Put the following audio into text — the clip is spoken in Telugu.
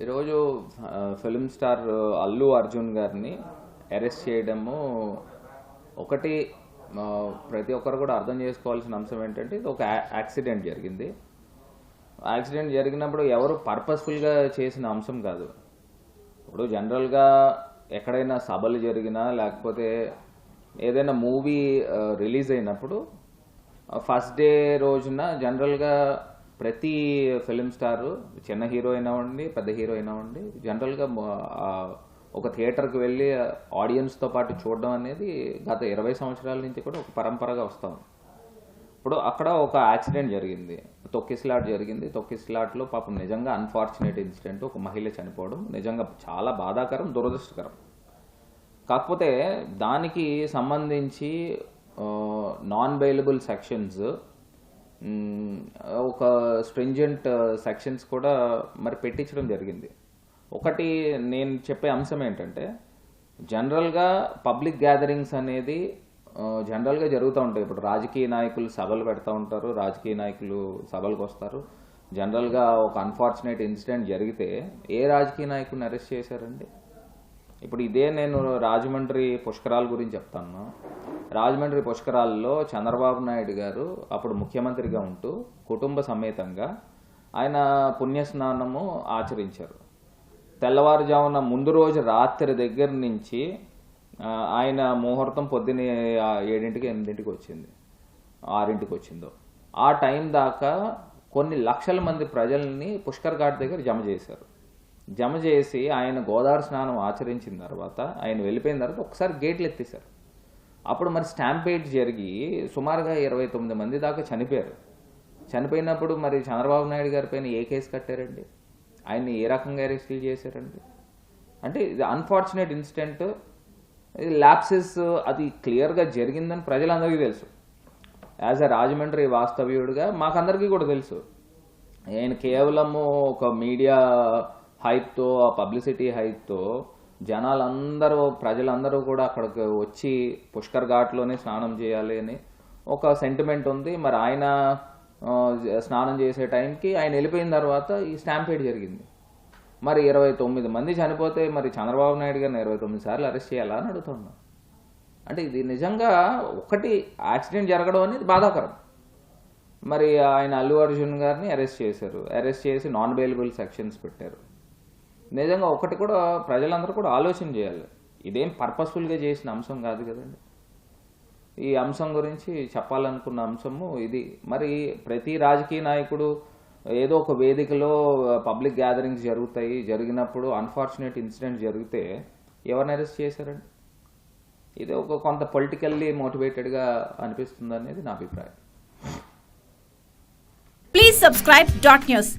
ఈరోజు ఫిల్మ్ స్టార్ అల్లు అర్జున్ గారిని అరెస్ట్ చేయడము ఒకటి ప్రతి ఒక్కరు కూడా అర్థం చేసుకోవాల్సిన అంశం ఏంటంటే ఇది ఒక యాక్సిడెంట్ జరిగింది. యాక్సిడెంట్ జరిగినప్పుడు ఎవరు పర్పస్ఫుల్గా చేసిన అంశం కాదు. ఇప్పుడు జనరల్గా ఎక్కడైనా సభలు జరిగినా లేకపోతే ఏదైనా మూవీ రిలీజ్ అయినప్పుడు ఫస్ట్ డే రోజున జనరల్గా ప్రతి ఫిలిం స్టారు చిన్న హీరో అయినావండి పెద్ద హీరో అయినావండి జనరల్గా ఒక థియేటర్కి వెళ్ళి ఆడియన్స్తో పాటు చూడడం అనేది గత 20 సంవత్సరాల నుంచి కూడా ఒక పరంపరగా వస్తాం. ఇప్పుడు అక్కడ ఒక యాక్సిడెంట్ జరిగింది, తొక్కిస్లాట్ జరిగింది. తొక్కిస్లాట్లో పాపం నిజంగా అన్ఫార్చునేట్ ఇన్సిడెంట్, ఒక మహిళ చనిపోవడం నిజంగా చాలా బాధాకరం, దురదృష్టకరం. కాకపోతే దానికి సంబంధించి నాన్ బెయిలబుల్ సెక్షన్స్, ఒక స్ట్రింజెంట్ సెక్షన్స్ కూడా మరి పెట్టించడం జరిగింది. ఒకటి నేను చెప్పే అంశం ఏంటంటే జనరల్గా పబ్లిక్ గ్యాదరింగ్స్ అనేది జనరల్గా జరుగుతూ ఉంటాయి. ఇప్పుడు రాజకీయ నాయకులు సభలు పెడతా ఉంటారు, రాజకీయ నాయకులు సభలకు వస్తారు. జనరల్గా ఒక అన్ఫార్చునేట్ ఇన్సిడెంట్ జరిగితే ఏ రాజకీయ నాయకుడిని అరెస్ట్ చేశారండి? ఇప్పుడు ఇదే నేను రాజమండ్రి పుష్కరాల గురించి చెప్తాను. రాజమండ్రి పుష్కరాల్లో చంద్రబాబు నాయుడు గారు అప్పుడు ముఖ్యమంత్రిగా ఉంటూ కుటుంబ సమేతంగా ఆయన పుణ్యస్నానము ఆచరించారు. తెల్లవారుజామున ముందు రోజు రాత్రి దగ్గర నుంచి ఆయన ముహూర్తం పొద్దున్న 7ంటికి 8ంటికి వచ్చింది, 6ంటికి వచ్చిందో ఆ టైం దాకా కొన్ని లక్షల మంది ప్రజల్ని పుష్కర్ ఘాట్ దగ్గర జమ చేశారు. జమ చేసి ఆయన గోదావరి స్నానం ఆచరించిన తర్వాత ఆయన వెళ్ళిపోయిన తర్వాత ఒకసారి గేట్లు ఎత్తేశారు. అప్పుడు మరి స్టాంపేడ్ జరిగి సుమారుగా 29 మంది దాకా చనిపోయారు. చనిపోయినప్పుడు మరి చంద్రబాబు నాయుడు గారి పైన ఏ కేసు కట్టారండి? ఆయన్ని ఏ రకంగా అరెస్టులు చేశారండి? అంటే ఇది అన్ఫార్చునేట్ ఇన్సిడెంట్, ఇది ల్యాప్సెస్, అది క్లియర్గా జరిగిందని ప్రజలందరికీ తెలుసు. యాజ్ అ రాజమండ్రి వాస్తవ్యుడిగా మాకందరికీ కూడా తెలుసు. ఆయన కేవలము ఒక మీడియా హైప్తో, ఆ పబ్లిసిటీ హైప్తో జనాలందరూ, ప్రజలందరూ కూడా అక్కడికి వచ్చి పుష్కర్ ఘాట్లోనే స్నానం చేయాలి అని ఒక సెంటిమెంట్ ఉంది. మరి ఆయన స్నానం చేసే టైంకి ఆయన వెళ్ళిపోయిన తర్వాత ఈ స్టాంపేడ్ జరిగింది. మరి 29 మంది చనిపోతే మరి చంద్రబాబు నాయుడు గారిని 29 సార్లు అరెస్ట్ చేయాలా అని అడుగుతున్నా. అంటే ఇది నిజంగా ఒకటి యాక్సిడెంట్ జరగడం అనేది బాధాకరం. మరి ఆయన అల్లు అర్జున్ గారిని అరెస్ట్ చేశారు, అరెస్ట్ చేసి నాన్ బెయిలబుల్ సెక్షన్స్ పెట్టారు. నిజంగా ఒకటి కూడా ప్రజలందరూ కూడా ఆలోచన చేయాలి, ఇదేం పర్పస్ఫుల్గా చేసిన అంశం కాదు కదండి. ఈ అంశం గురించి చెప్పాలనుకున్న అంశము ఇది. మరి ప్రతి రాజకీయ నాయకుడు ఏదో ఒక వేదికలో పబ్లిక్ గ్యాదరింగ్స్ జరుగుతాయి, జరిగినప్పుడు అన్ఫార్చునేట్ ఇన్సిడెంట్ జరిగితే ఎవరిని అరెస్ట్ చేశారండి? ఇది ఒక కొంత పొలిటికల్లీ మోటివేటెడ్గా అనిపిస్తుంది అనేది నా అభిప్రాయం. Please subscribe dot news.